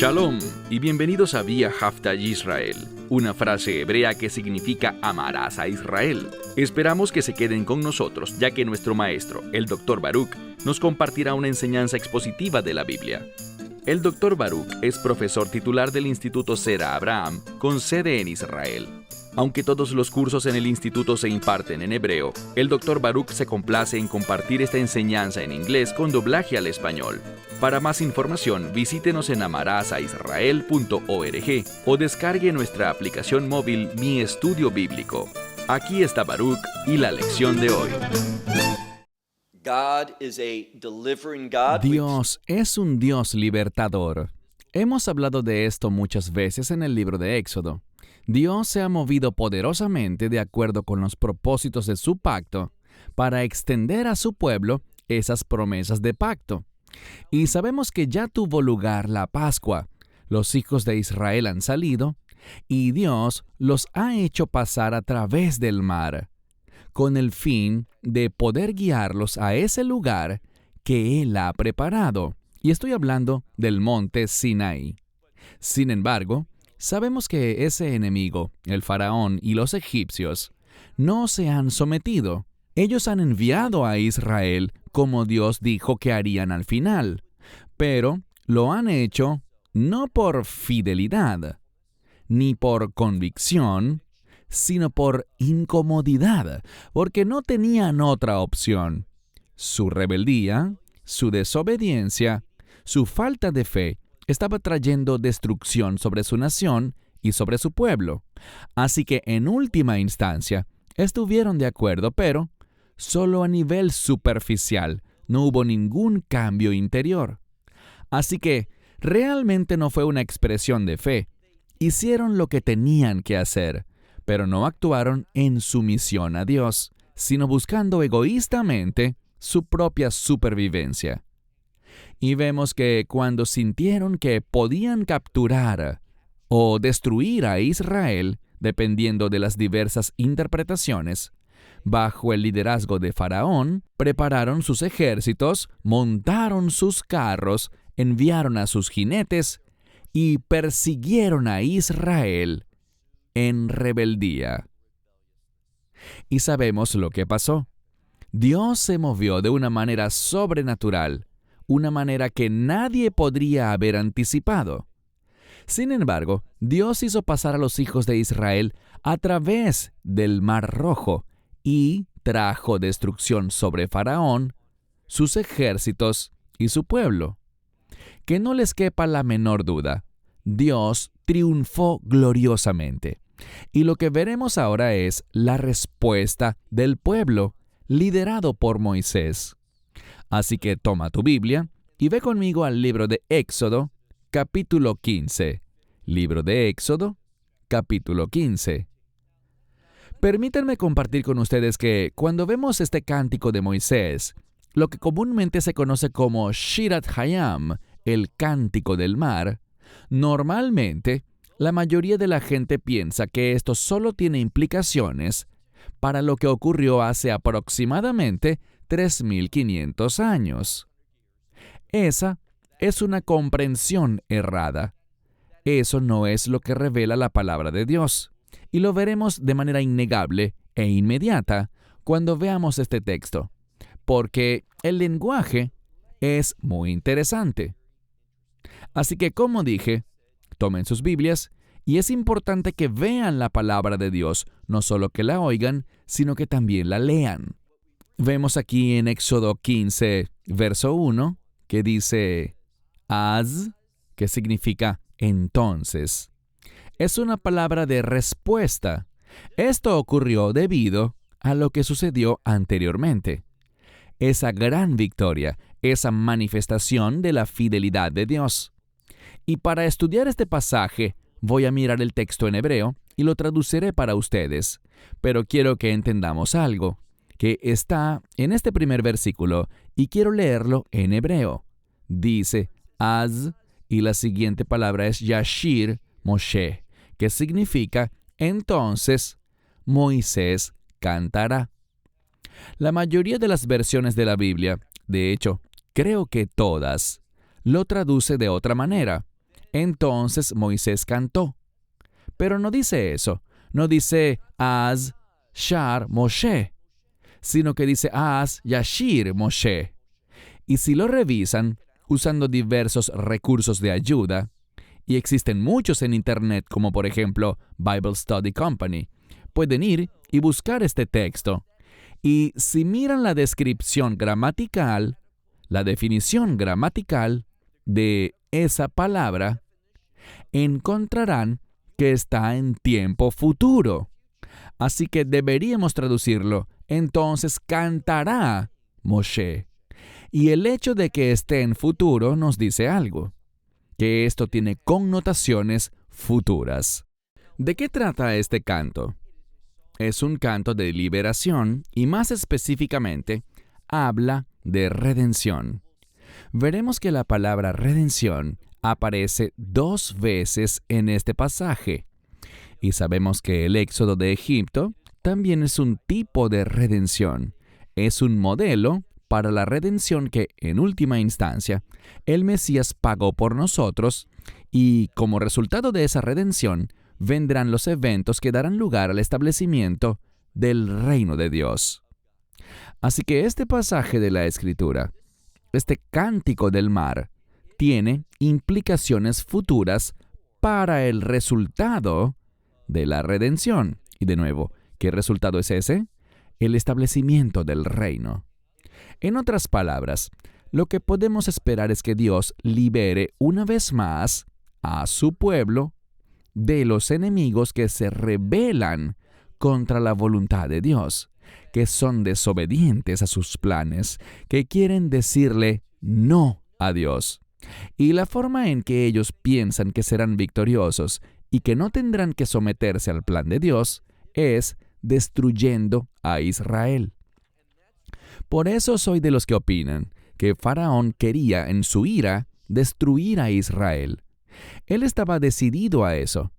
Shalom y bienvenidos a Vía Haftaj Israel, una frase hebrea que significa amarás a Israel. Esperamos que se queden con nosotros, ya que nuestro maestro, el Dr. Baruch, nos compartirá una enseñanza expositiva de la Biblia. El Dr. Baruch es profesor titular del Instituto Zera Abraham, con sede en Israel. Aunque todos los cursos en el instituto se imparten en hebreo, el Dr. Baruch se complace en compartir esta enseñanza en inglés con doblaje al español. Para más información, visítenos en amarasaisrael.org o descargue nuestra aplicación móvil Mi Estudio Bíblico. Aquí está Baruch y la lección de hoy. Dios es un Dios libertador. Hemos hablado de esto muchas veces en el libro de Éxodo. Dios se ha movido poderosamente de acuerdo con los propósitos de su pacto para extender a su pueblo esas promesas de pacto. Y sabemos que ya tuvo lugar la Pascua. Los hijos de Israel han salido y Dios los ha hecho pasar a través del mar, con el fin de poder guiarlos a ese lugar que Él ha preparado. Y estoy hablando del monte Sinaí. Sin embargo, sabemos que ese enemigo, el faraón y los egipcios, no se han sometido. Ellos han enviado a Israel como Dios dijo que harían al final, pero lo han hecho no por fidelidad, ni por convicción, sino por incomodidad, porque no tenían otra opción. Su rebeldía, su desobediencia, su falta de fe estaba trayendo destrucción sobre su nación y sobre su pueblo. Así que en última instancia estuvieron de acuerdo, pero solo a nivel superficial. No hubo ningún cambio interior. Así que realmente no fue una expresión de fe. Hicieron lo que tenían que hacer, pero no actuaron en sumisión a Dios, sino buscando egoístamente su propia supervivencia. Y vemos que cuando sintieron que podían capturar o destruir a Israel, dependiendo de las diversas interpretaciones, bajo el liderazgo de Faraón, prepararon sus ejércitos, montaron sus carros, enviaron a sus jinetes y persiguieron a Israel en rebeldía. Y sabemos lo que pasó. Dios se movió de una manera sobrenatural, una manera que nadie podría haber anticipado. Sin embargo, Dios hizo pasar a los hijos de Israel a través del Mar Rojo y trajo destrucción sobre Faraón, sus ejércitos y su pueblo. Que no les quepa la menor duda, Dios triunfó gloriosamente. Y lo que veremos ahora es la respuesta del pueblo, liderado por Moisés. Así que toma tu Biblia y ve conmigo al libro de Éxodo, capítulo 15. Libro de Éxodo, capítulo 15. Permítanme compartir con ustedes que cuando vemos este cántico de Moisés, lo que comúnmente se conoce como Shirat Hayam, el cántico del mar, normalmente la mayoría de la gente piensa que esto solo tiene implicaciones para lo que ocurrió hace aproximadamente 3.500 años. Esa es una comprensión errada. Eso no es lo que revela la palabra de Dios. Y lo veremos de manera innegable e inmediata cuando veamos este texto, porque el lenguaje es muy interesante. Así que, como dije, tomen sus Biblias y es importante que vean la palabra de Dios, no solo que la oigan, sino que también la lean. Vemos aquí en Éxodo 15, verso 1, que dice Az, que significa entonces. Es una palabra de respuesta. Esto ocurrió debido a lo que sucedió anteriormente. Esa gran victoria, esa manifestación de la fidelidad de Dios. Y para estudiar este pasaje, voy a mirar el texto en hebreo y lo traduciré para ustedes. Pero quiero que entendamos algo, que está en este primer versículo, y quiero leerlo en hebreo. Dice, Az, y la siguiente palabra es Yashir Moshe, que significa, entonces, Moisés cantará. La mayoría de las versiones de la Biblia de hecho, creo que todas, lo traduce de otra manera. Entonces Moisés cantó. Pero no dice eso. No dice Az Shar Moshe, sino que dice Az Yashir Moshe. Y si lo revisan, usando diversos recursos de ayuda, y existen muchos en Internet, como por ejemplo Bible Study Company, pueden ir y buscar este texto. Y si miran la descripción gramatical, la definición gramatical de esa palabra, encontrarán que está en tiempo futuro. Así que deberíamos traducirlo, entonces cantará Moshe. Y el hecho de que esté en futuro nos dice algo, que esto tiene connotaciones futuras. ¿De qué trata este canto? Es un canto de liberación y más específicamente habla de redención. Veremos que la palabra redención aparece 2 veces en este pasaje. Y sabemos que el éxodo de Egipto también es un tipo de redención. Es un modelo para la redención que, en última instancia, el Mesías pagó por nosotros, y como resultado de esa redención, vendrán los eventos que darán lugar al establecimiento del reino de Dios. Así que este pasaje de la Escritura, este cántico del mar, tiene implicaciones futuras para el resultado de la redención. Y de nuevo, ¿qué resultado es ese? El establecimiento del reino. En otras palabras, lo que podemos esperar es que Dios libere una vez más a su pueblo de los enemigos que se rebelan contra la voluntad de Dios, que son desobedientes a sus planes, que quieren decirle no a Dios. Y la forma en que ellos piensan que serán victoriosos y que no tendrán que someterse al plan de Dios es destruyendo a Israel. Por eso soy de los que opinan que Faraón quería en su ira destruir a Israel. Él estaba decidido a eso.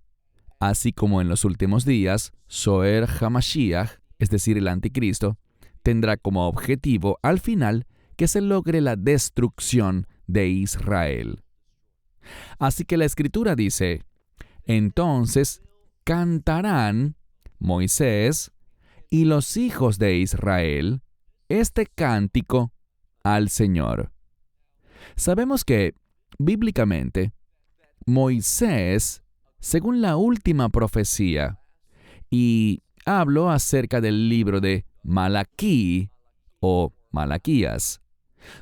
Así como en los últimos días, Zoer HaMashiach, es decir, el anticristo, tendrá como objetivo al final que se logre la destrucción de Israel. Así que la Escritura dice, entonces cantarán Moisés y los hijos de Israel este cántico al Señor. Sabemos que, bíblicamente, Moisés, según la última profecía, y hablo acerca del libro de Malaquí o Malaquías,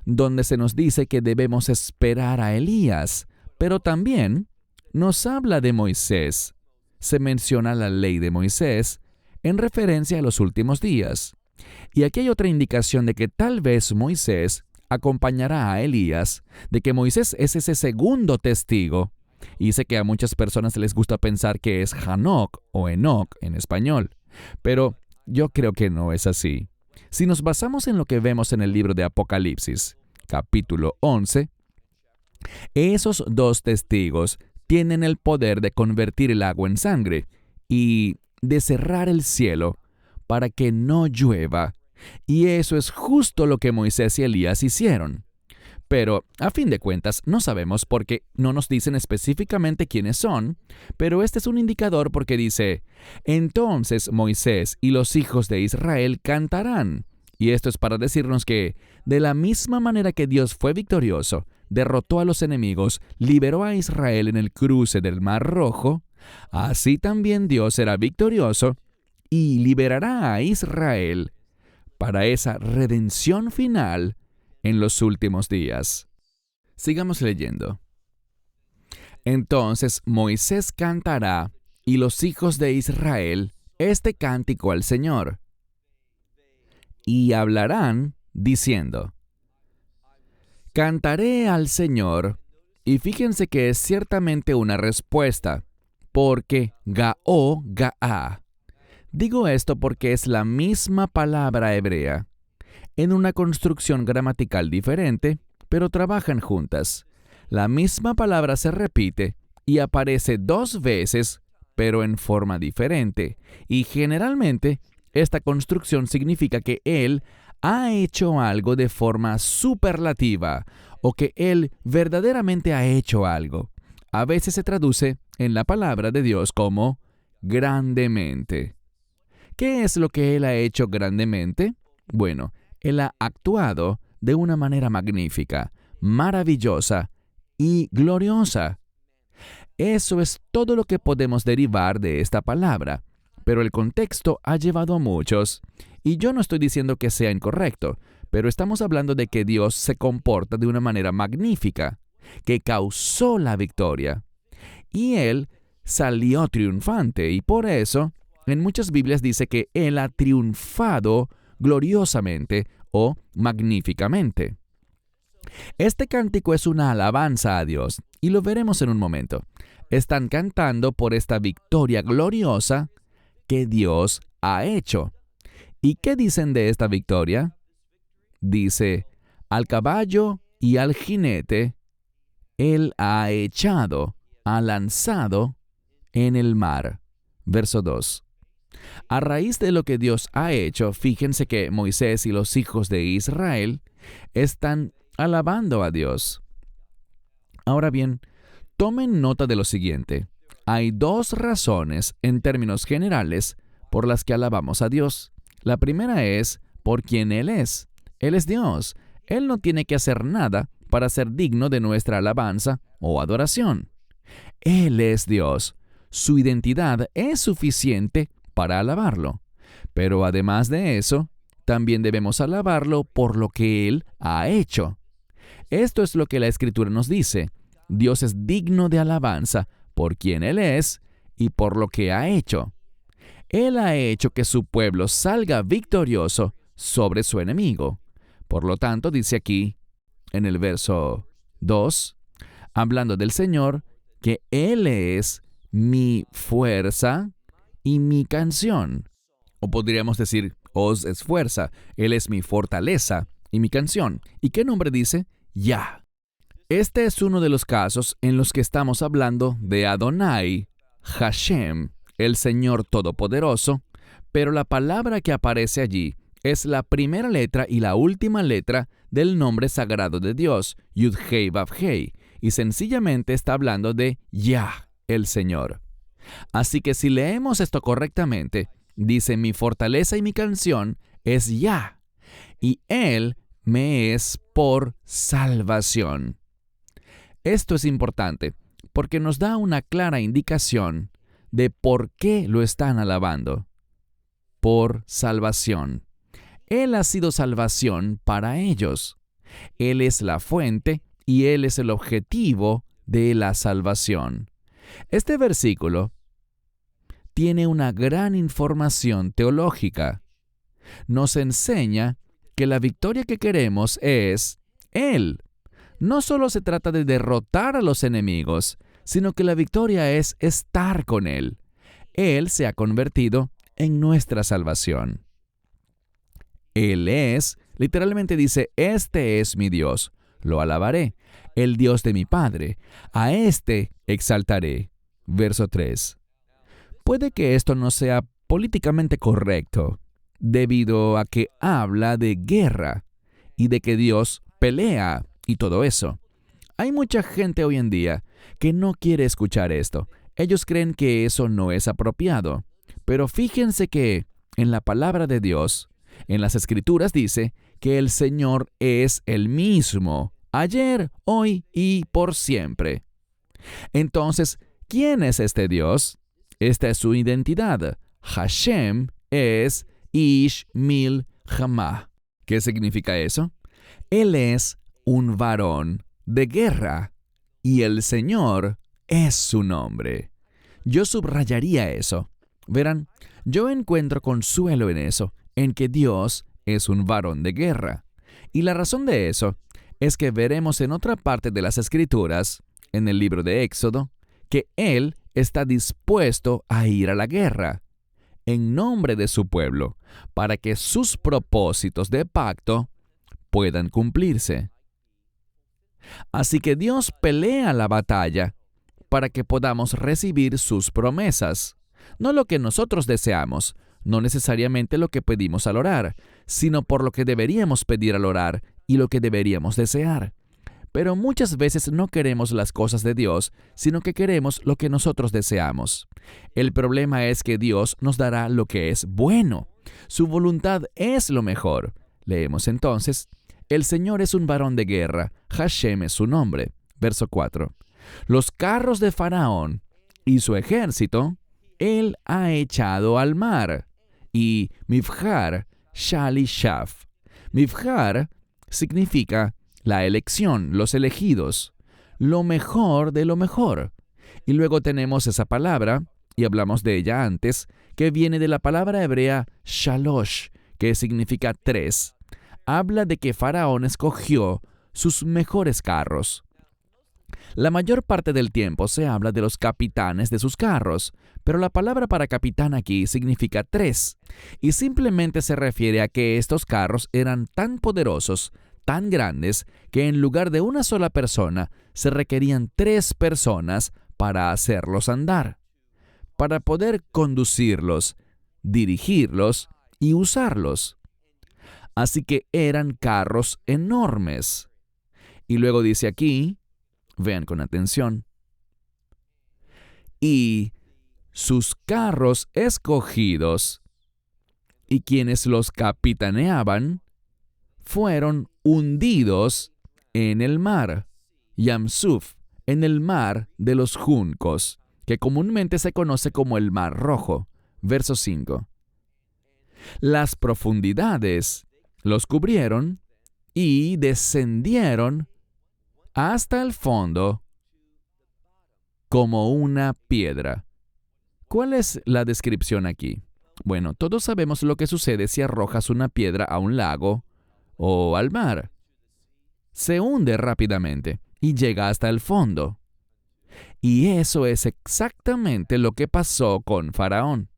donde se nos dice que debemos esperar a Elías, pero también nos habla de Moisés. Se menciona la ley de Moisés en referencia a los últimos días. Y aquí hay otra indicación de que tal vez Moisés acompañará a Elías, de que Moisés es ese segundo testigo. Y sé que a muchas personas les gusta pensar que es Hanoc o Enoc en español, pero yo creo que no es así. Si nos basamos en lo que vemos en el libro de Apocalipsis, capítulo 11, esos 2 testigos tienen el poder de convertir el agua en sangre y de cerrar el cielo para que no llueva. Y eso es justo lo que Moisés y Elías hicieron. Pero, a fin de cuentas, no sabemos porque no nos dicen específicamente quiénes son, pero este es un indicador porque dice, entonces Moisés y los hijos de Israel cantarán. Y esto es para decirnos que, de la misma manera que Dios fue victorioso, derrotó a los enemigos, liberó a Israel en el cruce del Mar Rojo, así también Dios será victorioso y liberará a Israel para esa redención final en los últimos días. Sigamos leyendo. Entonces Moisés cantará y los hijos de Israel este cántico al Señor. Y hablarán diciendo, cantaré al Señor, y fíjense que es ciertamente una respuesta, porque Ga'ó, Ga'a. Digo esto porque es la misma palabra hebrea, en una construcción gramatical diferente, pero trabajan juntas. La misma palabra se repite y aparece 2 veces, pero en forma diferente, y generalmente esta construcción significa que Él ha hecho algo de forma superlativa o que Él verdaderamente ha hecho algo. A veces se traduce en la palabra de Dios como grandemente. ¿Qué es lo que Él ha hecho grandemente? Bueno, Él ha actuado de una manera magnífica, maravillosa y gloriosa. Eso es todo lo que podemos derivar de esta palabra, pero el contexto ha llevado a muchos, y yo no estoy diciendo que sea incorrecto, pero estamos hablando de que Dios se comporta de una manera magnífica, que causó la victoria. Y Él salió triunfante, y por eso en muchas Biblias dice que Él ha triunfado gloriosamente o magníficamente. Este cántico es una alabanza a Dios, y lo veremos en un momento. Están cantando por esta victoria gloriosa que Dios ha hecho. ¿Y qué dicen de esta victoria? Dice, al caballo y al jinete, Él ha echado, ha lanzado en el mar. Verso 2. A raíz de lo que Dios ha hecho, fíjense que Moisés y los hijos de Israel están alabando a Dios. Ahora bien, tomen nota de lo siguiente. Hay dos razones, en términos generales, por las que alabamos a Dios. La primera es por quien Él es. Él es Dios. Él no tiene que hacer nada para ser digno de nuestra alabanza o adoración. Él es Dios. Su identidad es suficiente para alabarlo. Pero además de eso, también debemos alabarlo por lo que Él ha hecho. Esto es lo que la Escritura nos dice. Dios es digno de alabanza por quien Él es y por lo que ha hecho. Él ha hecho que su pueblo salga victorioso sobre su enemigo. Por lo tanto, dice aquí, en el verso 2, hablando del Señor, que Él es mi fuerza y mi canción. O podríamos decir, os es fuerza, Él es mi fortaleza y mi canción. ¿Y qué nombre dice? Yah. Este es uno de los casos en los que estamos hablando de Adonai, Hashem, el Señor Todopoderoso, pero la palabra que aparece allí es la primera letra y la última letra del nombre sagrado de Dios, Yud-Hei Vav-Hei, y sencillamente está hablando de Yah, el Señor. Así que si leemos esto correctamente, dice, mi fortaleza y mi canción es Yah, y Él me es por salvación. Esto es importante porque nos da una clara indicación de por qué lo están alabando. Por salvación. Él ha sido salvación para ellos. Él es la fuente y Él es el objetivo de la salvación. Este versículo tiene una gran información teológica. Nos enseña que la victoria que queremos es Él. No solo se trata de derrotar a los enemigos, sino que la victoria es estar con Él. Él se ha convertido en nuestra salvación. Él es, literalmente dice, este es mi Dios, lo alabaré, el Dios de mi Padre, a este exaltaré. Verso 3. Puede que esto no sea políticamente correcto, debido a que habla de guerra y de que Dios pelea y todo eso. Hay mucha gente hoy en día que no quiere escuchar esto. Ellos creen que eso no es apropiado. Pero fíjense que en la palabra de Dios, en las Escrituras dice que el Señor es el mismo, ayer, hoy y por siempre. Entonces, ¿quién es este Dios? Esta es su identidad. Hashem es Ish Mil Hamah. ¿Qué significa eso? Él es un varón de guerra y el Señor es su nombre. Yo subrayaría eso. Verán, yo encuentro consuelo en eso, en que Dios es un varón de guerra. Y la razón de eso es que veremos en otra parte de las Escrituras, en el libro de Éxodo, que Él está dispuesto a ir a la guerra en nombre de su pueblo, para que sus propósitos de pacto puedan cumplirse. Así que Dios pelea la batalla para que podamos recibir sus promesas, no lo que nosotros deseamos, no necesariamente lo que pedimos al orar, sino por lo que deberíamos pedir al orar y lo que deberíamos desear. Pero muchas veces no queremos las cosas de Dios, sino que queremos lo que nosotros deseamos. El problema es que Dios nos dará lo que es bueno. Su voluntad es lo mejor. Leemos entonces: el Señor es un varón de guerra, Hashem es su nombre. Verso 4. Los carros de Faraón y su ejército, Él ha echado al mar. Y Mifjar, Shali Shaf. Mifjar significa la elección, los elegidos, lo mejor de lo mejor. Y luego tenemos esa palabra, y hablamos de ella antes, que viene de la palabra hebrea shalosh, que significa 3. Habla de que Faraón escogió sus mejores carros. La mayor parte del tiempo se habla de los capitanes de sus carros, pero la palabra para capitán aquí significa 3, y simplemente se refiere a que estos carros eran tan poderosos, tan grandes, que en lugar de una sola persona, se requerían 3 personas para hacerlos andar, para poder conducirlos, dirigirlos y usarlos. Así que eran carros enormes. Y luego dice aquí, vean con atención, y sus carros escogidos y quienes los capitaneaban fueron hundidos en el mar, Yamsuf, en el mar de los juncos, que comúnmente se conoce como el Mar Rojo. Verso 5. Las profundidades los cubrieron y descendieron hasta el fondo como una piedra. ¿Cuál es la descripción aquí? Bueno, todos sabemos lo que sucede si arrojas una piedra a un lago o al mar. Se hunde rápidamente y llega hasta el fondo. Y eso es exactamente lo que pasó con Faraón.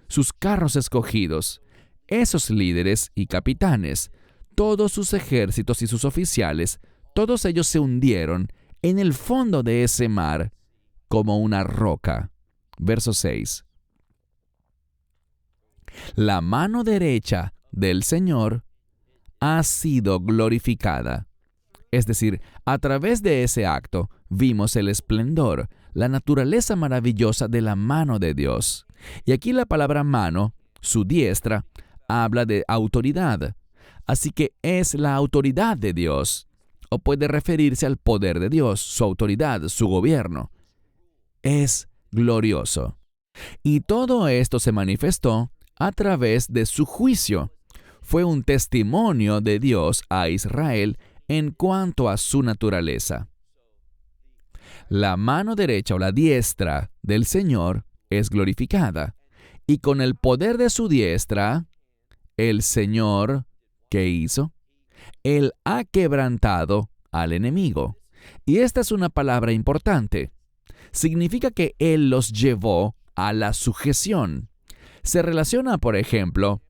Sus carros escogidos, esos líderes y capitanes, todos sus ejércitos y sus oficiales, todos ellos se hundieron en el fondo de ese mar como una roca. Verso 6. La mano derecha del Señor ha sido glorificada. Es decir, a través de ese acto vimos el esplendor, la naturaleza maravillosa de la mano de Dios. Y aquí la palabra mano, su diestra, habla de autoridad. Así que es la autoridad de Dios, o puede referirse al poder de Dios, su autoridad, su gobierno. Es glorioso. Y todo esto se manifestó a través de su juicio. Fue un testimonio de Dios a Israel en cuanto a su naturaleza. La mano derecha o la diestra del Señor es glorificada, y con el poder de su diestra, el Señor, ¿qué hizo? Él ha quebrantado al enemigo. Y esta es una palabra importante. Significa que Él los llevó a la sujeción. Se relaciona, por ejemplo,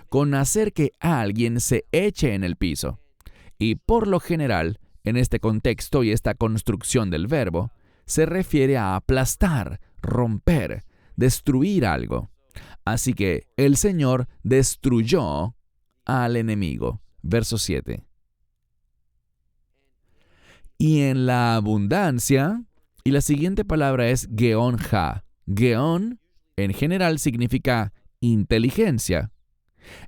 con hacer que alguien se eche en el piso. Y por lo general, en este contexto y esta construcción del verbo, se refiere a aplastar, romper, destruir algo. Así que el Señor destruyó al enemigo. Verso 7. Y en la abundancia, y la siguiente palabra es Geon-ha. Geon, en general, significa inteligencia.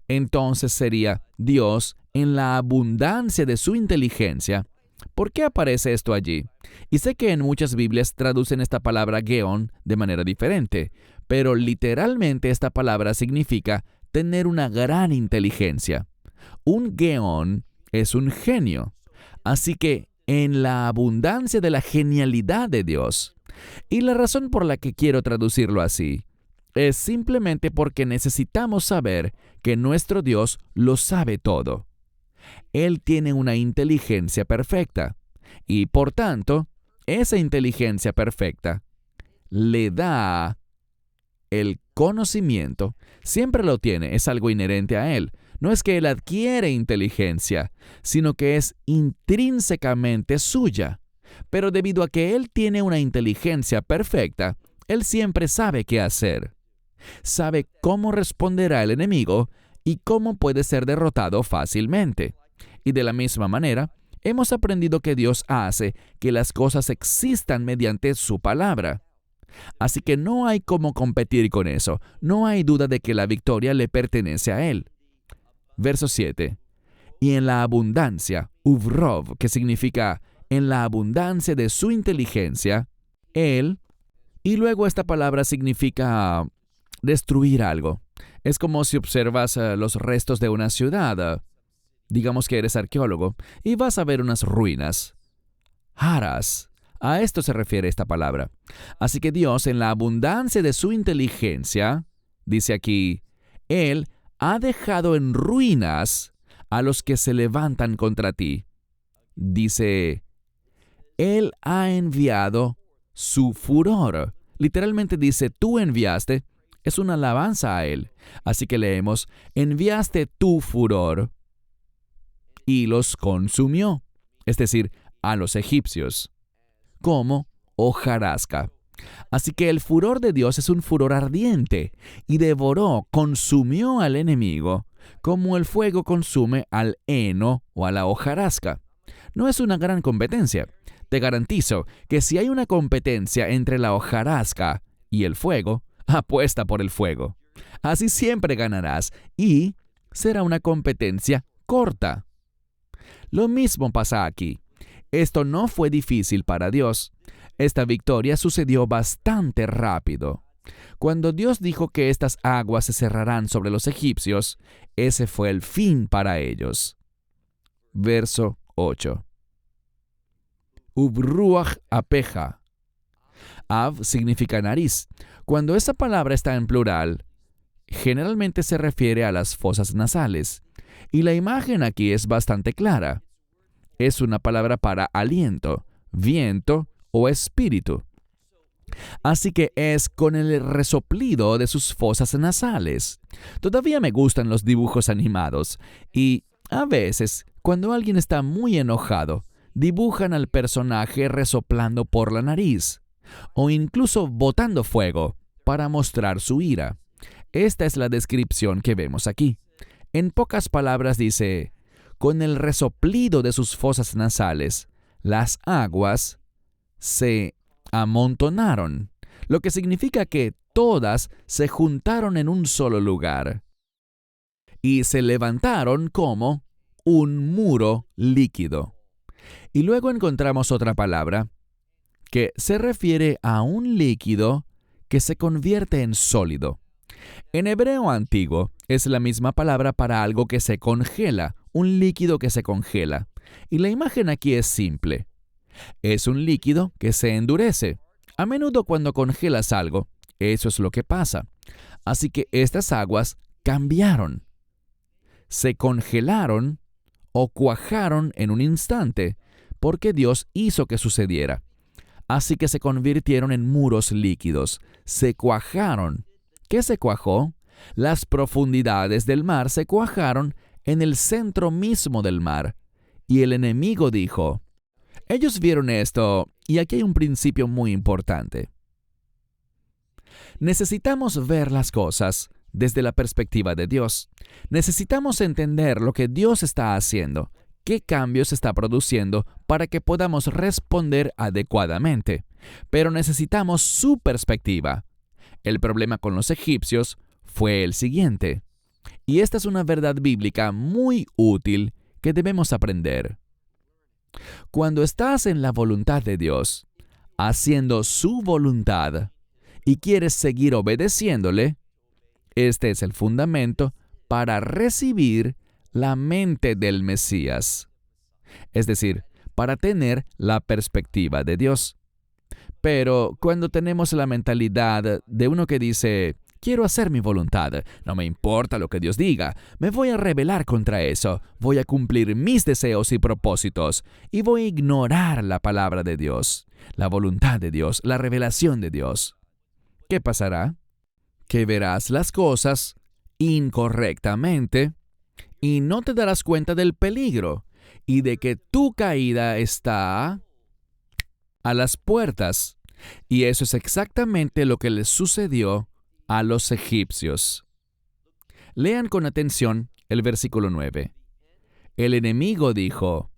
Entonces sería Dios en la abundancia de su inteligencia. ¿Por qué aparece esto allí? Y sé que en muchas Biblias traducen esta palabra Geon de manera diferente, pero literalmente esta palabra significa tener una gran inteligencia. Un Geon es un genio. Así que en la abundancia de la genialidad de Dios. Y la razón por la que quiero traducirlo así es simplemente porque necesitamos saber que nuestro Dios lo sabe todo. Él tiene una inteligencia perfecta y, por tanto, esa inteligencia perfecta le da el conocimiento. Siempre lo tiene, es algo inherente a Él. No es que Él adquiere inteligencia, sino que es intrínsecamente suya. Pero debido a que Él tiene una inteligencia perfecta, Él siempre sabe qué hacer. sabe cómo responderá el enemigo y cómo puede ser derrotado fácilmente. Y de la misma manera, hemos aprendido que Dios hace que las cosas existan mediante su palabra. Así que no hay cómo competir con eso. No hay duda de que la victoria le pertenece a Él. Verso 7. Y en la abundancia, uvrov, que significa en la abundancia de su inteligencia, Él, y luego esta palabra significa destruir algo. Es como si observas los restos de una ciudad. Digamos que eres arqueólogo y vas a ver unas ruinas. Haras. A esto se refiere esta palabra. Así que Dios, en la abundancia de su inteligencia, dice aquí, Él ha dejado en ruinas a los que se levantan contra ti. Dice, Él ha enviado su furor. Literalmente dice, tú enviaste. Es una alabanza a Él. Así que leemos, enviaste tu furor y los consumió. Es decir, a los egipcios. Como hojarasca. Así que el furor de Dios es un furor ardiente y devoró, consumió al enemigo, como el fuego consume al heno o a la hojarasca. No es una gran competencia. Te garantizo que si hay una competencia entre la hojarasca y el fuego, apuesta por el fuego. Así siempre ganarás y será una competencia corta. Lo mismo pasa aquí. Esto no fue difícil para Dios. Esta victoria sucedió bastante rápido. Cuando Dios dijo que estas aguas se cerrarán sobre los egipcios, ese fue el fin para ellos. Verso 8. Ubruach apeja. Av significa nariz. Cuando esa palabra está en plural, generalmente se refiere a las fosas nasales. Y la imagen aquí es bastante clara. Es una palabra para aliento, viento o espíritu. Así que es con el resoplido de sus fosas nasales. Todavía me gustan los dibujos animados y a veces, cuando alguien está muy enojado, dibujan al personaje resoplando por la nariz o incluso botando fuego para mostrar su ira. Esta es la descripción que vemos aquí. En pocas palabras dice, con el resoplido de sus fosas nasales, las aguas se amontonaron, lo que significa que todas se juntaron en un solo lugar y se levantaron como un muro líquido. Y luego encontramos otra palabra que se refiere a un líquido que se convierte en sólido. En hebreo antiguo es la misma palabra para algo que se congela, un líquido que se congela. Y la imagen aquí es simple. Es un líquido que se endurece. A menudo cuando congelas algo, eso es lo que pasa. Así que estas aguas cambiaron. Se congelaron o cuajaron en un instante, porque Dios hizo que sucediera. Así que se convirtieron en muros líquidos. Se cuajaron. ¿Qué se cuajó? Las profundidades del mar se cuajaron en el centro mismo del mar. Y el enemigo dijo, ellos vieron esto, y aquí hay un principio muy importante. Necesitamos ver las cosas desde la perspectiva de Dios. Necesitamos entender lo que Dios está haciendo, qué cambios está produciendo para que podamos responder adecuadamente. Pero necesitamos su perspectiva. El problema con los egipcios fue el siguiente. Y esta es una verdad bíblica muy útil que debemos aprender. Cuando estás en la voluntad de Dios, haciendo su voluntad, y quieres seguir obedeciéndole, este es el fundamento para recibir la mente del Mesías. Es decir, para tener la perspectiva de Dios. Pero cuando tenemos la mentalidad de uno que dice, quiero hacer mi voluntad, no me importa lo que Dios diga, me voy a rebelar contra eso, voy a cumplir mis deseos y propósitos, y voy a ignorar la palabra de Dios, la voluntad de Dios, la revelación de Dios. ¿Qué pasará? Que verás las cosas incorrectamente y no te darás cuenta del peligro y de que tu caída está a las puertas. Y eso es exactamente lo que les sucedió a los egipcios. Lean con atención el versículo 9. El enemigo dijo,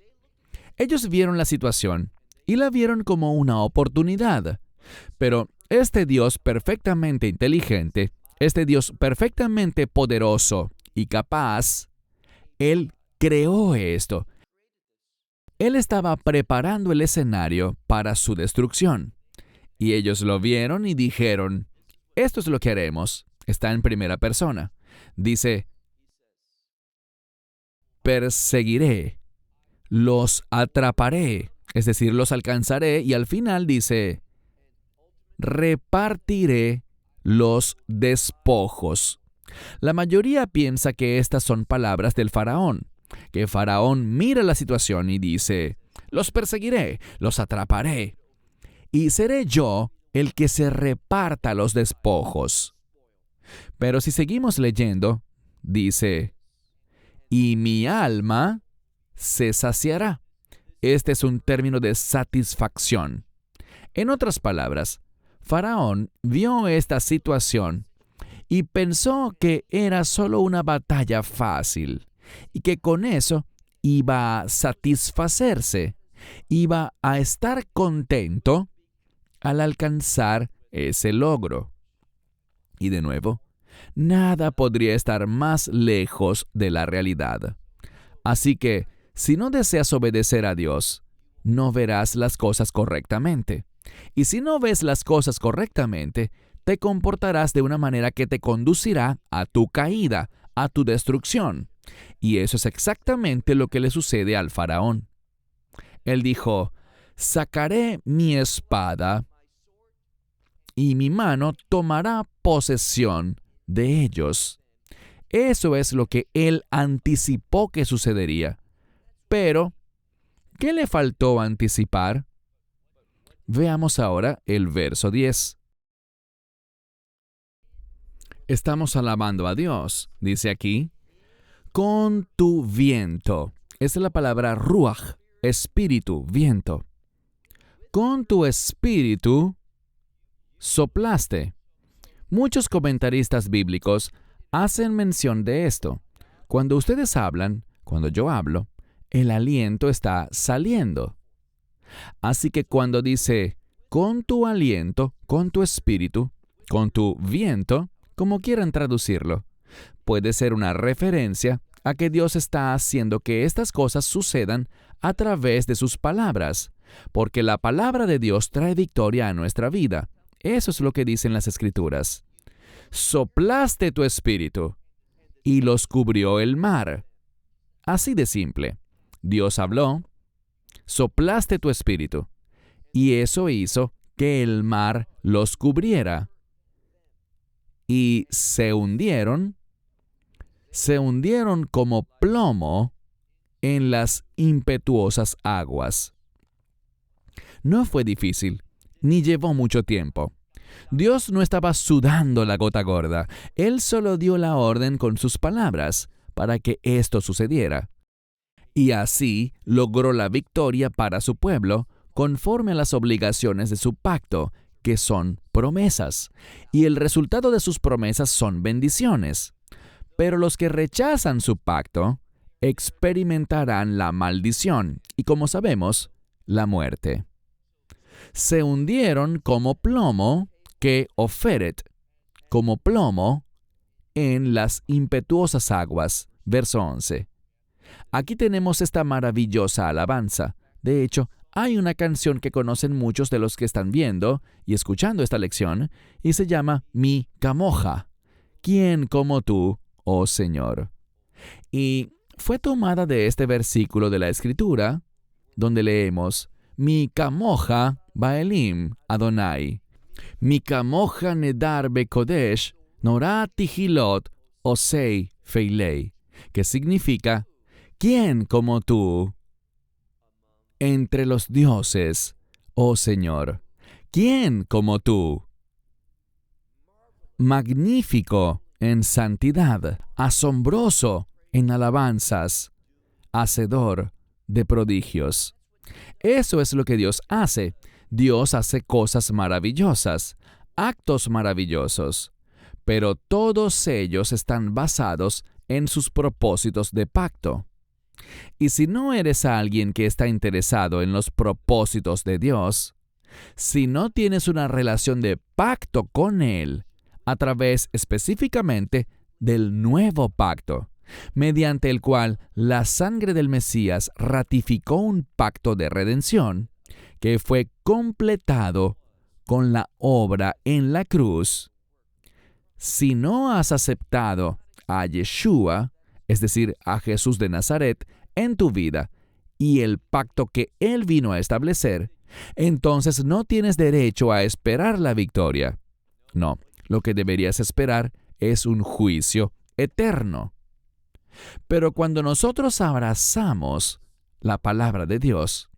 ellos vieron la situación y la vieron como una oportunidad. Pero este Dios perfectamente inteligente, este Dios perfectamente poderoso y capaz, Él creó esto. Él estaba preparando el escenario para su destrucción. Y ellos lo vieron y dijeron, esto es lo que haremos. Está en primera persona. Dice, perseguiré, los atraparé, es decir, los alcanzaré, y al final dice, repartiré los despojos. La mayoría piensa que estas son palabras del faraón, que Faraón mira la situación y dice, los perseguiré, los atraparé, y seré yo el que se reparta los despojos. Pero si seguimos leyendo, dice, y mi alma se saciará. Este es un término de satisfacción. En otras palabras, Faraón vio esta situación y pensó que era solo una batalla fácil y que con eso iba a satisfacerse, iba a estar contento al alcanzar ese logro. Y de nuevo, nada podría estar más lejos de la realidad. Así que, si no deseas obedecer a Dios, no verás las cosas correctamente. Y si no ves las cosas correctamente, te comportarás de una manera que te conducirá a tu caída, a tu destrucción. Y eso es exactamente lo que le sucede al faraón. Él dijo, sacaré mi espada y mi mano tomará posesión de ellos. Eso es lo que él anticipó que sucedería. Pero, ¿qué le faltó anticipar? Veamos ahora el verso 10. Estamos alabando a Dios, dice aquí, con tu viento. Esa es la palabra ruach, espíritu, viento. Con tu espíritu soplaste. Muchos comentaristas bíblicos hacen mención de esto. Cuando ustedes hablan, cuando yo hablo, el aliento está saliendo. Así que cuando dice, con tu aliento, con tu espíritu, con tu viento, como quieran traducirlo, puede ser una referencia a que Dios está haciendo que estas cosas sucedan a través de sus palabras, porque la palabra de Dios trae victoria a nuestra vida. Eso es lo que dicen las Escrituras. Soplaste tu espíritu, y los cubrió el mar. Así de simple. Dios habló, soplaste tu espíritu, y eso hizo que el mar los cubriera. Y se hundieron como plomo en las impetuosas aguas. No fue difícil, ni llevó mucho tiempo. Dios no estaba sudando la gota gorda. Él solo dio la orden con sus palabras para que esto sucediera. Y así logró la victoria para su pueblo conforme a las obligaciones de su pacto, que son promesas. Y el resultado de sus promesas son bendiciones. Pero los que rechazan su pacto experimentarán la maldición y, como sabemos, la muerte. Se hundieron como plomo, que oferet, como plomo, en las impetuosas aguas. Verso 11. Aquí tenemos esta maravillosa alabanza. De hecho, hay una canción que conocen muchos de los que están viendo y escuchando esta lección, y se llama Mi Camoja. ¿Quién como tú, oh Señor? Y fue tomada de este versículo de la Escritura, donde leemos, Mi Camoja Baelim Adonai. Mi Camoja Nedar Bekodesh Norá Tihilot Osei Feilei, que significa, ¿quién como tú entre los dioses, oh Señor? ¿Quién como tú? Magnífico en santidad, asombroso en alabanzas, hacedor de prodigios. Eso es lo que Dios hace. Dios hace cosas maravillosas, actos maravillosos. pero todos ellos están basados en sus propósitos de pacto. Y si no eres alguien que está interesado en los propósitos de Dios, si no tienes una relación de pacto con Él, a través específicamente del nuevo pacto, mediante el cual la sangre del Mesías ratificó un pacto de redención que fue completado con la obra en la cruz, si no has aceptado a Yeshua, es decir, a Jesús de Nazaret, en tu vida y el pacto que Él vino a establecer, entonces no tienes derecho a esperar la victoria. No, lo que deberías esperar es un juicio eterno. Pero cuando nosotros abrazamos la palabra de Dios,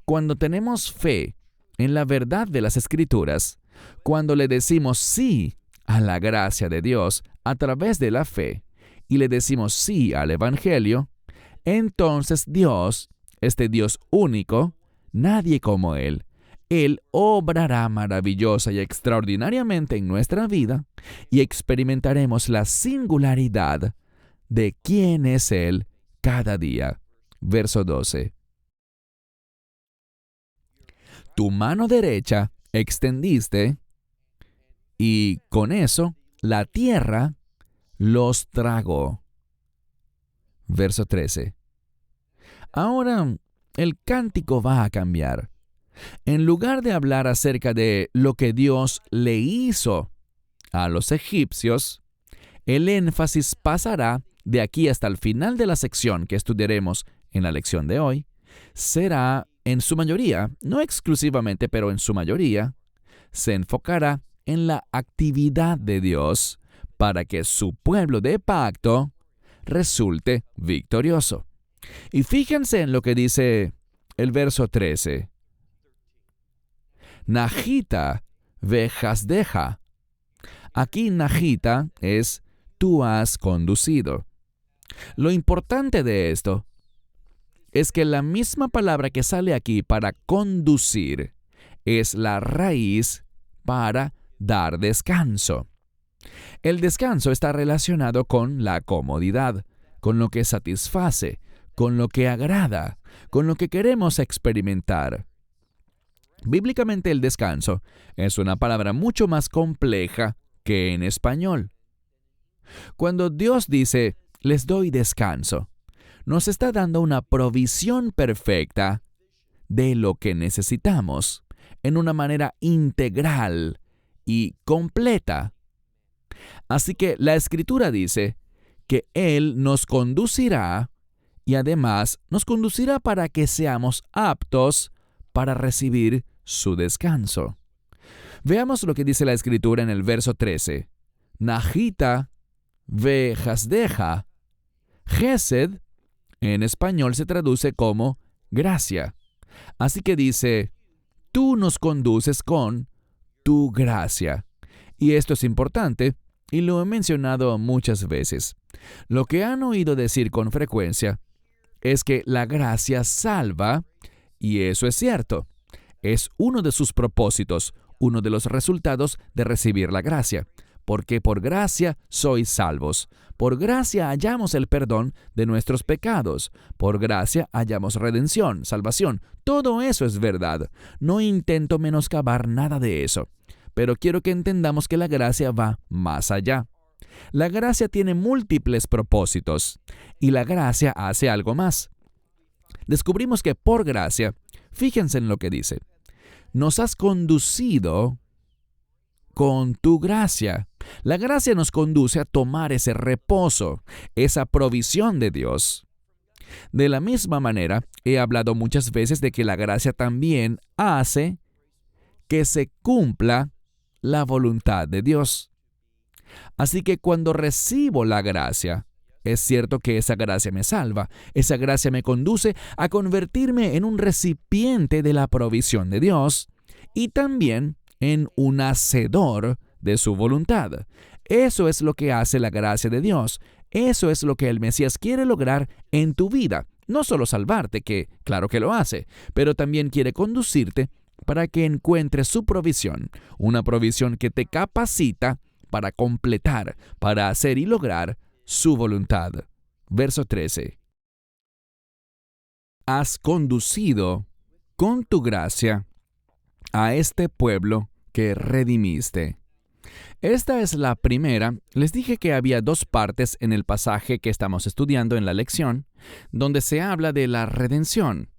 cuando tenemos fe en la verdad de las Escrituras, cuando le decimos sí a la gracia de Dios a través de la fe y le decimos sí al Evangelio, entonces Dios, este Dios único, nadie como Él obrará maravillosa y extraordinariamente en nuestra vida y experimentaremos la singularidad de quién es Él cada día. Verso 12. Tu mano derecha extendiste, y con eso la tierra los tragó. Verso 13. Ahora el cántico va a cambiar. En lugar de hablar acerca de lo que Dios le hizo a los egipcios, el énfasis pasará de aquí hasta el final de la sección que estudiaremos en la lección de hoy. Será, en su mayoría, no exclusivamente, pero en su mayoría, se enfocará en la actividad de Dios para que su pueblo de pacto resulte victorioso. Y fíjense en lo que dice el verso 13. Najita vejasdeja. Aquí najita es tú has conducido. Lo importante de esto es que la misma palabra que sale aquí para conducir es la raíz para dar descanso. El descanso está relacionado con la comodidad, con lo que satisface, con lo que agrada, con lo que queremos experimentar. Bíblicamente el descanso es una palabra mucho más compleja que en español. Cuando Dios dice, les doy descanso, nos está dando una provisión perfecta de lo que necesitamos, en una manera integral y completa. Así que la Escritura dice que Él nos conducirá y además nos conducirá para que seamos aptos para recibir su descanso. Veamos lo que dice la Escritura en el verso 13. Najita vejasdeja. Gesed en español se traduce como gracia. Así que dice, tú nos conduces con tu gracia. Y esto es importante y lo he mencionado muchas veces. Lo que han oído decir con frecuencia es que la gracia salva, y eso es cierto. Es uno de sus propósitos, uno de los resultados de recibir la gracia. Porque por gracia sois salvos. Por gracia hallamos el perdón de nuestros pecados. Por gracia hallamos redención, salvación. Todo eso es verdad. No intento menoscabar nada de eso. Pero quiero que entendamos que la gracia va más allá. La gracia tiene múltiples propósitos. Y la gracia hace algo más. Descubrimos que por gracia, fíjense en lo que dice, nos has conducido con tu gracia. La gracia nos conduce a tomar ese reposo, esa provisión de Dios. De la misma manera, he hablado muchas veces de que la gracia también hace que se cumpla la voluntad de Dios. Así que cuando recibo la gracia, es cierto que esa gracia me salva, esa gracia me conduce a convertirme en un recipiente de la provisión de Dios y también en un hacedor de su voluntad. Eso es lo que hace la gracia de Dios. Eso es lo que el Mesías quiere lograr en tu vida. No solo salvarte, que claro que lo hace, pero también quiere conducirte para que encuentres su provisión, una provisión que te capacita para completar, para hacer y lograr su voluntad. Verso 13. Has conducido con tu gracia a este pueblo que redimiste. Esta es la primera. Les dije que había dos partes en el pasaje que estamos estudiando en la lección, donde se habla de la redención.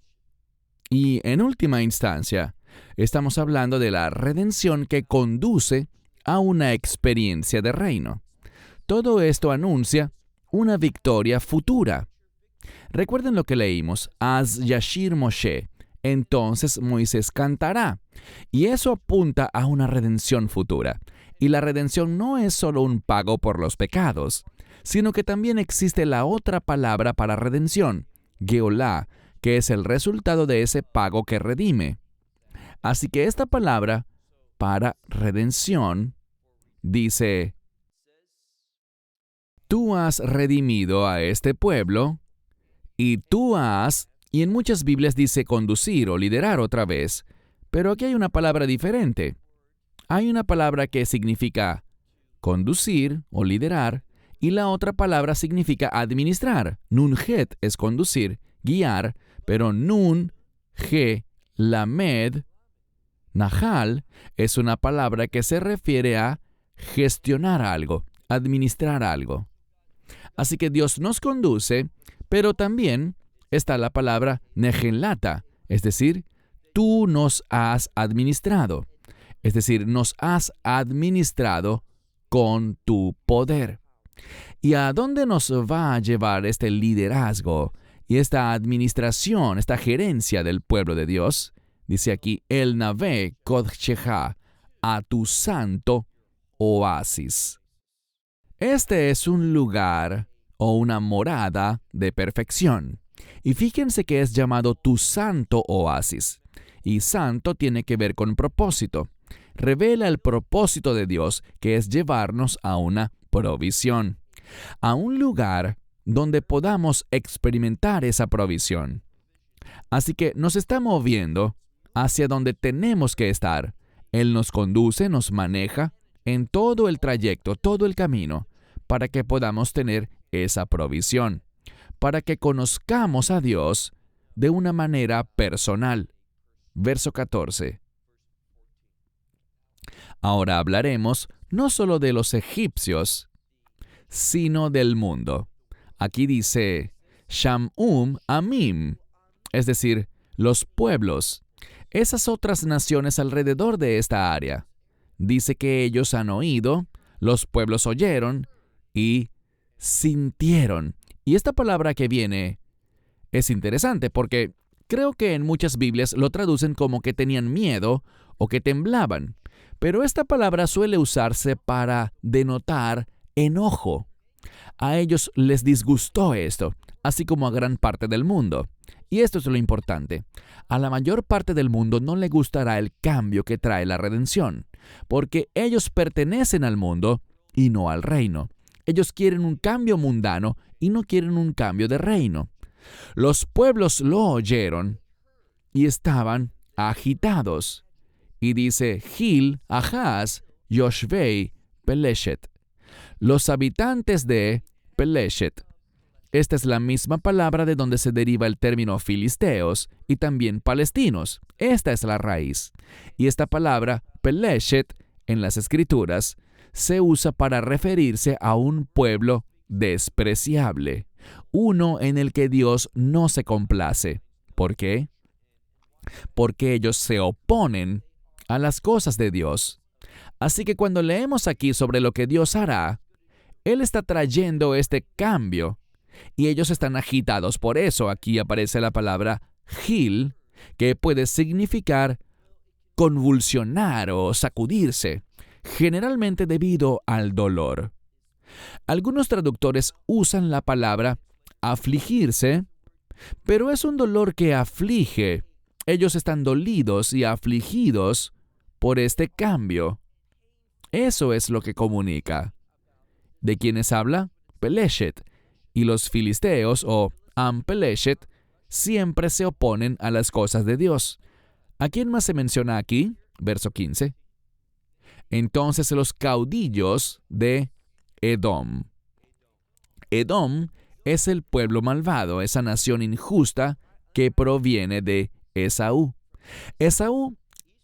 Y en última instancia, estamos hablando de la redención que conduce a una experiencia de reino. Todo esto anuncia una victoria futura. Recuerden lo que leímos, Az Yashir Moshe, entonces Moisés cantará. Y eso apunta a una redención futura. Y la redención no es solo un pago por los pecados, sino que también existe la otra palabra para redención, Geolá, que es el resultado de ese pago que redime. Así que esta palabra para redención dice: tú has redimido a este pueblo, y tú has, y en muchas Biblias dice conducir o liderar otra vez, pero aquí hay una palabra diferente. Hay una palabra que significa conducir o liderar, y la otra palabra significa administrar. Nun-het es conducir, guiar, pero nun-ge, lamed, nahal, es una palabra que se refiere a gestionar algo, administrar algo. Así que Dios nos conduce, pero también está la palabra nehenlata, es decir, tú nos has administrado. Es decir, nos has administrado con tu poder. ¿Y a dónde nos va a llevar este liderazgo y esta administración, esta gerencia del pueblo de Dios? Dice aquí, el Nave Kodcheja, a tu santo oasis. Este es un lugar o una morada de perfección. Y fíjense que es llamado tu santo oasis. Y santo tiene que ver con propósito. Revela el propósito de Dios, que es llevarnos a una provisión, a un lugar donde podamos experimentar esa provisión. Así que nos está moviendo hacia donde tenemos que estar. Él nos conduce, nos maneja en todo el trayecto, todo el camino, para que podamos tener esa provisión, para que conozcamos a Dios de una manera personal. Verso 14. Ahora hablaremos no solo de los egipcios, sino del mundo. Aquí dice Shamum Amim, es decir, los pueblos, esas otras naciones alrededor de esta área. Dice que ellos han oído, los pueblos oyeron y sintieron. Y esta palabra que viene es interesante porque creo que en muchas Biblias lo traducen como que tenían miedo o que temblaban. Pero esta palabra suele usarse para denotar enojo. A ellos les disgustó esto, así como a gran parte del mundo. Y esto es lo importante. A la mayor parte del mundo no le gustará el cambio que trae la redención, porque ellos pertenecen al mundo y no al reino. Ellos quieren un cambio mundano y no quieren un cambio de reino. Los pueblos lo oyeron y estaban agitados. Y dice, Gil, Ahaz, Yoshvei, Peleshet. Los habitantes de Peleshet. Esta es la misma palabra de donde se deriva el término filisteos y también palestinos. Esta es la raíz. Y esta palabra, Peleshet, en las Escrituras, se usa para referirse a un pueblo despreciable, uno en el que Dios no se complace. ¿Por qué? Porque ellos se oponen a las cosas de Dios. Así que cuando leemos aquí sobre lo que Dios hará, Él está trayendo este cambio y ellos están agitados. Por eso aquí aparece la palabra Gil, que puede significar convulsionar o sacudirse, generalmente debido al dolor. Algunos traductores usan la palabra afligirse, pero es un dolor que aflige. Ellos están dolidos y afligidos por este cambio. Eso es lo que comunica. ¿De quiénes habla? Peleshet. Y los filisteos o Am-Peleshet siempre se oponen a las cosas de Dios. ¿A quién más se menciona aquí? Verso 15. Entonces los caudillos de Edom. Edom es el pueblo malvado, esa nación injusta que proviene de Esaú. Esaú,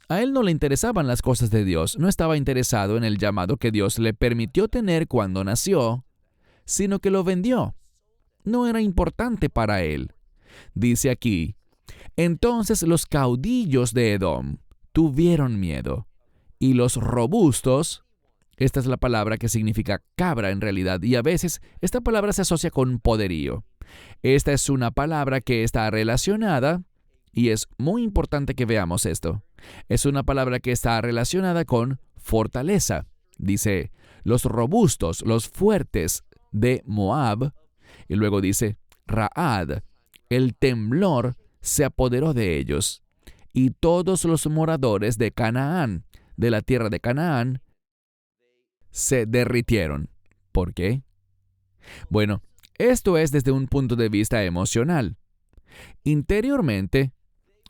a él no le interesaban las cosas de Dios, no estaba interesado en el llamado que Dios le permitió tener cuando nació, sino que lo vendió. No era importante para él. Dice aquí, entonces los caudillos de Edom tuvieron miedo, y los robustos, esta es la palabra que significa cabra en realidad, y a veces esta palabra se asocia con poderío. Esta es una palabra que está relacionada, y es muy importante que veamos esto. Es una palabra que está relacionada con fortaleza. Dice, los robustos, los fuertes de Moab, y luego dice, Raad, el temblor se apoderó de ellos, y todos los moradores de Canaán, de la tierra de Canaán, se derritieron. ¿Por qué? Bueno, esto es desde un punto de vista emocional. Interiormente,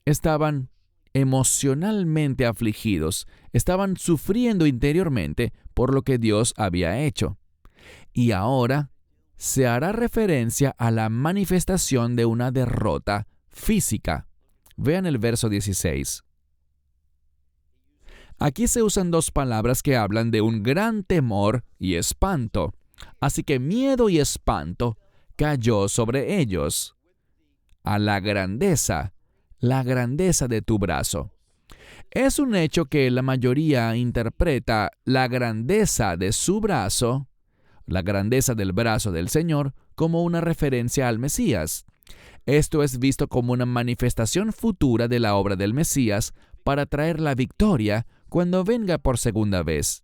estaban emocionalmente afligidos, estaban sufriendo interiormente por lo que Dios había hecho. Y ahora se hará referencia a la manifestación de una derrota física. Vean el verso 16. Aquí se usan dos palabras que hablan de un gran temor y espanto. Así que miedo y espanto cayó sobre ellos. A la grandeza de tu brazo. Es un hecho que la mayoría interpreta la grandeza de su brazo, la grandeza del brazo del Señor, como una referencia al Mesías. Esto es visto como una manifestación futura de la obra del Mesías para traer la victoria cuando venga por segunda vez.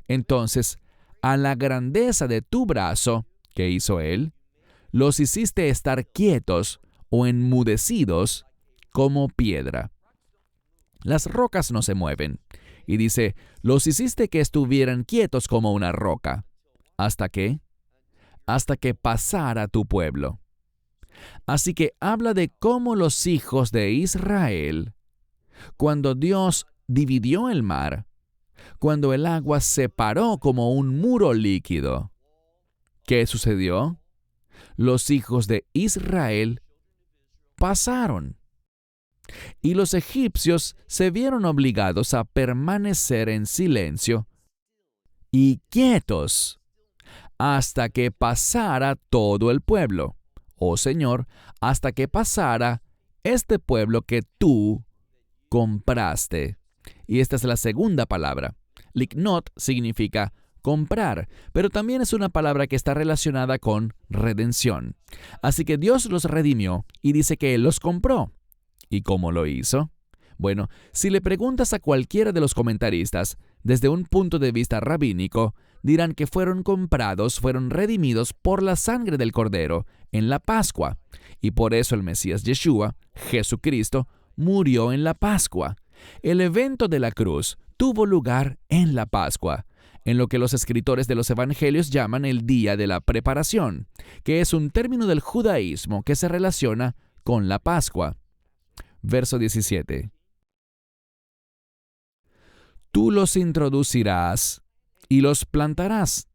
Entonces, a la grandeza de tu brazo, ¿qué hizo él? Los hiciste estar quietos o enmudecidos como piedra. Las rocas no se mueven. Y dice, los hiciste que estuvieran quietos como una roca. ¿Hasta qué? Hasta que pasara tu pueblo. Así que habla de cómo los hijos de Israel, cuando Dios dividió el mar, cuando el agua se paró como un muro líquido, ¿qué sucedió? Los hijos de Israel pasaron. Y los egipcios se vieron obligados a permanecer en silencio y quietos hasta que pasara todo el pueblo. Oh Señor, hasta que pasara este pueblo que tú compraste. Y esta es la segunda palabra. Liknot significa comprar, pero también es una palabra que está relacionada con redención. Así que Dios los redimió y dice que Él los compró. ¿Y cómo lo hizo? Bueno, si le preguntas a cualquiera de los comentaristas, desde un punto de vista rabínico, dirán que fueron comprados, fueron redimidos por la sangre del Cordero en la Pascua. Y por eso el Mesías Yeshua, Jesucristo, murió en la Pascua. El evento de la cruz tuvo lugar en la Pascua, en lo que los escritores de los Evangelios llaman el día de la preparación, que es un término del judaísmo que se relaciona con la Pascua. Verso 17. Tú los introducirás y los plantarás.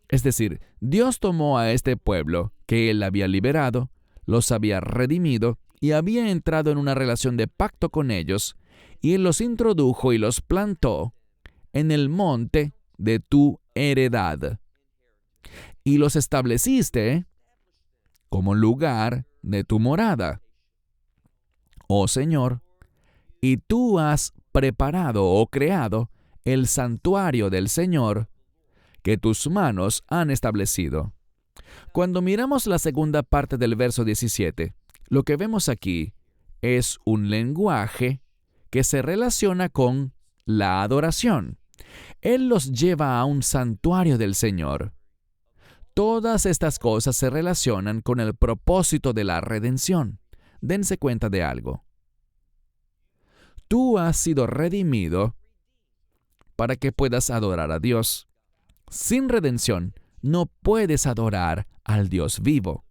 Es decir, Dios tomó a este pueblo que Él había liberado, los había redimido y había entrado en una relación de pacto con ellos, y Él los introdujo y los plantó en el monte de tu heredad. Y los estableciste como lugar de tu morada. Oh Señor, y tú has preparado o creado el santuario del Señor que tus manos han establecido. Cuando miramos la segunda parte del verso 17, lo que vemos aquí es un lenguaje que se relaciona con la adoración. Él los lleva a un santuario del Señor. Todas estas cosas se relacionan con el propósito de la redención. Dense cuenta de algo. Tú has sido redimido para que puedas adorar a Dios. Sin redención, no puedes adorar al Dios vivo.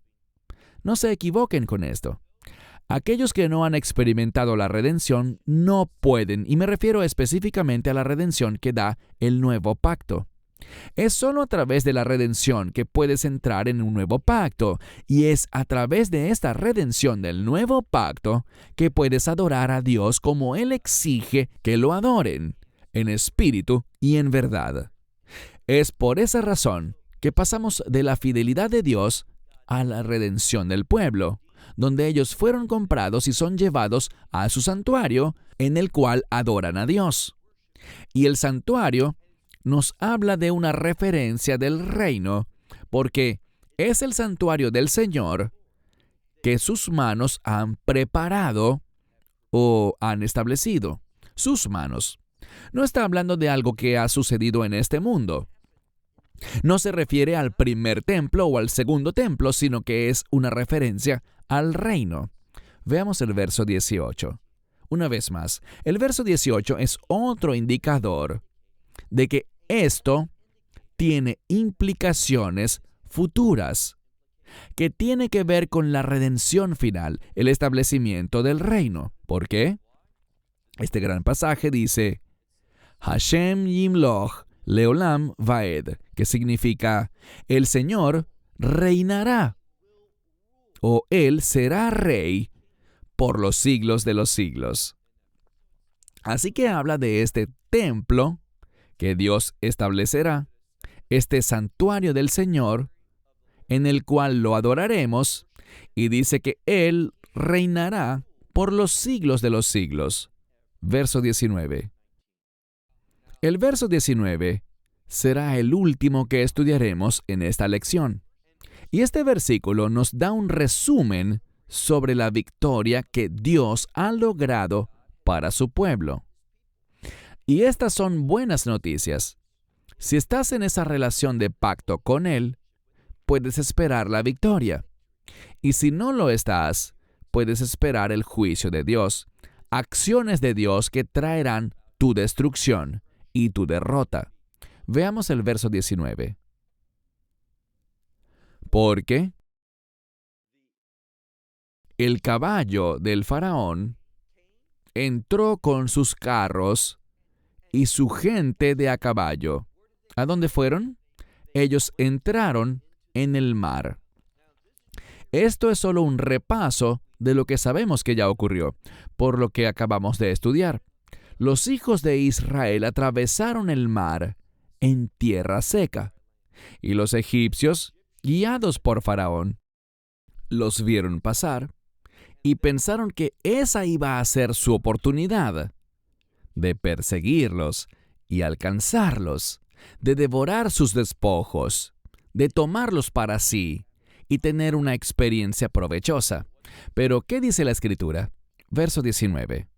No se equivoquen con esto. Aquellos que no han experimentado la redención no pueden, y me refiero específicamente a la redención que da el nuevo pacto. Es solo a través de la redención que puedes entrar en un nuevo pacto, y es a través de esta redención del nuevo pacto que puedes adorar a Dios como Él exige que lo adoren, en espíritu y en verdad. Es por esa razón que pasamos de la fidelidad de Dios a la redención del pueblo, donde ellos fueron comprados y son llevados a su santuario, en el cual adoran a Dios. Y el santuario nos habla de una referencia del reino, porque es el santuario del Señor que sus manos han preparado o han establecido. Sus manos. No está hablando de algo que ha sucedido en este mundo. No se refiere al primer templo o al segundo templo, sino que es una referencia al reino. Veamos el verso 18. Una vez más, el verso 18 es otro indicador de que esto tiene implicaciones futuras, que tiene que ver con la redención final, el establecimiento del reino. ¿Por qué? Este gran pasaje dice, Hashem Yimloch Leolam Vaed, que significa, el Señor reinará, o Él será rey por los siglos de los siglos. Así que habla de este templo que Dios establecerá, este santuario del Señor, en el cual lo adoraremos, y dice que Él reinará por los siglos de los siglos. Verso 19. El verso 19 será el último que estudiaremos en esta lección. Y este versículo nos da un resumen sobre la victoria que Dios ha logrado para su pueblo. Y estas son buenas noticias. Si estás en esa relación de pacto con Él, puedes esperar la victoria. Y si no lo estás, puedes esperar el juicio de Dios, acciones de Dios que traerán tu destrucción y tu derrota. Veamos el verso 19. Porque el caballo del faraón entró con sus carros y su gente de a caballo. ¿A dónde fueron? Ellos entraron en el mar. Esto es solo un repaso de lo que sabemos que ya ocurrió, por lo que acabamos de estudiar. Los hijos de Israel atravesaron el mar en tierra seca, y los egipcios, guiados por Faraón, los vieron pasar y pensaron que esa iba a ser su oportunidad de perseguirlos y alcanzarlos, de devorar sus despojos, de tomarlos para sí y tener una experiencia provechosa. Pero, ¿qué dice la Escritura? Verso 19.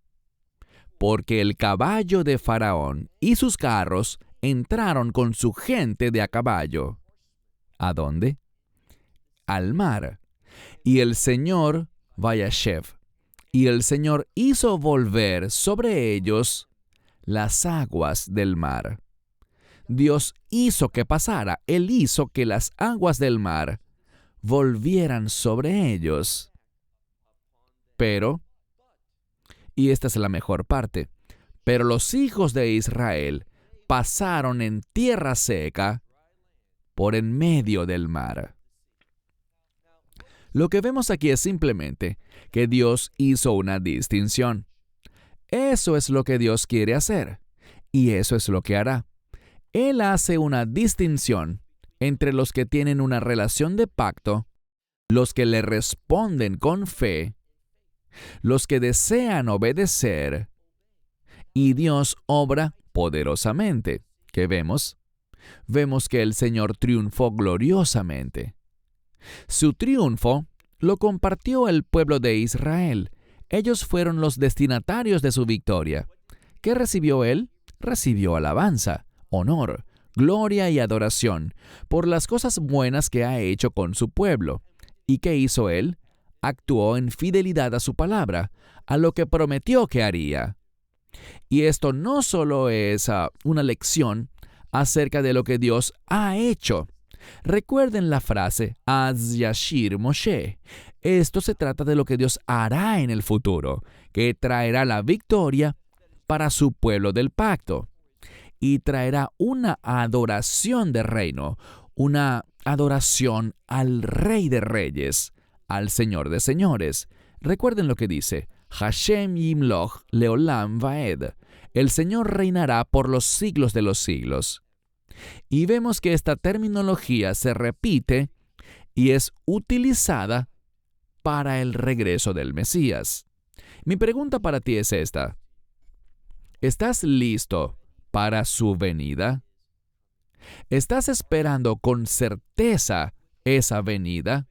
Porque el caballo de Faraón y sus carros entraron con su gente de a caballo. ¿A dónde? Al mar. Y el Señor, Vayashev, y el Señor hizo volver sobre ellos las aguas del mar. Dios hizo que pasara, Él hizo que las aguas del mar volvieran sobre ellos. Pero, y esta es la mejor parte, pero los hijos de Israel pasaron en tierra seca por en medio del mar. Lo que vemos aquí es simplemente que Dios hizo una distinción. Eso es lo que Dios quiere hacer, y eso es lo que hará. Él hace una distinción entre los que tienen una relación de pacto, los que le responden con fe, los que desean obedecer, y Dios obra poderosamente. ¿Qué vemos? Vemos que el Señor triunfó gloriosamente. Su triunfo lo compartió el pueblo de Israel. Ellos fueron los destinatarios de su victoria. ¿Qué recibió Él? Recibió alabanza, honor, gloria y adoración por las cosas buenas que ha hecho con su pueblo. ¿Y qué hizo Él? Actuó en fidelidad a su palabra, a lo que prometió que haría. Y esto no solo es una lección acerca de lo que Dios ha hecho. Recuerden la frase, Az Yashir Moshe. Esto se trata de lo que Dios hará en el futuro, que traerá la victoria para su pueblo del pacto. Y traerá una adoración de reino, una adoración al Rey de Reyes, al Señor de Señores. Recuerden lo que dice, Hashem Yimloch Leolam Vaed. El Señor reinará por los siglos de los siglos. Y vemos que esta terminología se repite y es utilizada para el regreso del Mesías. Mi pregunta para ti es esta. ¿Estás listo para su venida? ¿Estás esperando con certeza esa venida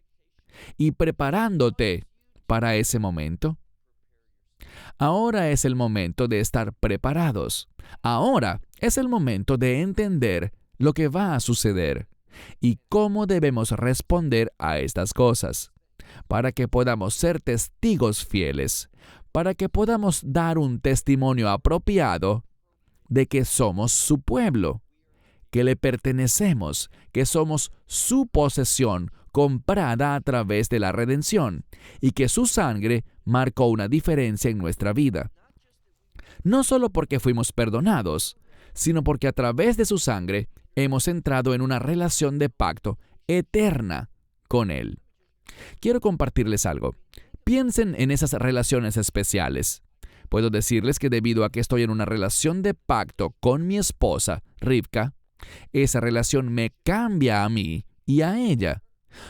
y preparándote para ese momento? Ahora es el momento de estar preparados. Ahora es el momento de entender lo que va a suceder y cómo debemos responder a estas cosas, para que podamos ser testigos fieles, para que podamos dar un testimonio apropiado de que somos su pueblo, que le pertenecemos, que somos su posesión comprada a través de la redención y que su sangre marcó una diferencia en nuestra vida. No solo porque fuimos perdonados, sino porque a través de su sangre hemos entrado en una relación de pacto eterna con Él. Quiero compartirles algo. Piensen en esas relaciones especiales. Puedo decirles que debido a que estoy en una relación de pacto con mi esposa, Rivka, esa relación me cambia a mí y a ella.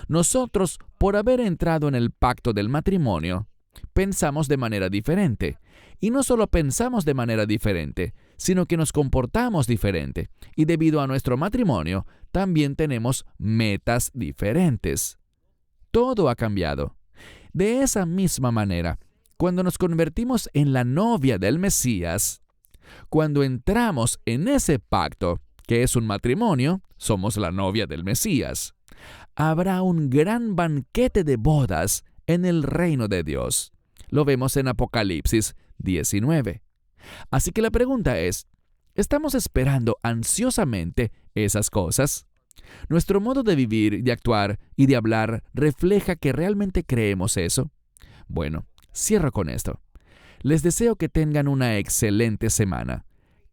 Nosotros, por haber entrado en el pacto del matrimonio, pensamos de manera diferente. Y no solo pensamos de manera diferente, sino que nos comportamos diferente. Y debido a nuestro matrimonio, también tenemos metas diferentes. Todo ha cambiado. De esa misma manera, cuando nos convertimos en la novia del Mesías, cuando entramos en ese pacto, que es un matrimonio, somos la novia del Mesías, habrá un gran banquete de bodas en el reino de Dios. Lo vemos en Apocalipsis 19. Así que la pregunta es, ¿estamos esperando ansiosamente esas cosas? ¿Nuestro modo de vivir, de actuar y de hablar refleja que realmente creemos eso? Bueno, cierro con esto. Les deseo que tengan una excelente semana.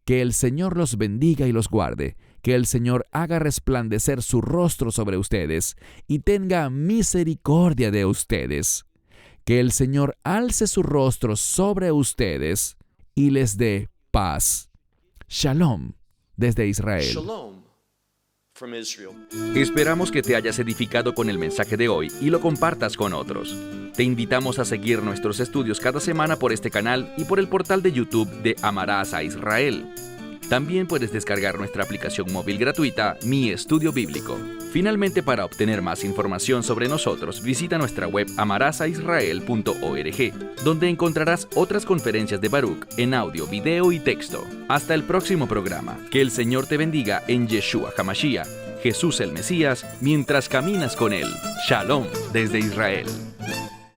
Que el Señor los bendiga y los guarde. Que el Señor haga resplandecer su rostro sobre ustedes y tenga misericordia de ustedes. Que el Señor alce su rostro sobre ustedes y les dé paz. Shalom desde Israel. Shalom from Israel. Esperamos que te hayas edificado con el mensaje de hoy y lo compartas con otros. Te invitamos a seguir nuestros estudios cada semana por este canal y por el portal de YouTube de Amarás a Israel. También puedes descargar nuestra aplicación móvil gratuita, Mi Estudio Bíblico. Finalmente, para obtener más información sobre nosotros, visita nuestra web amarasaisrael.org, donde encontrarás otras conferencias de Baruch en audio, video y texto. Hasta el próximo programa. Que el Señor te bendiga en Yeshua HaMashiach, Jesús el Mesías, mientras caminas con Él. Shalom desde Israel.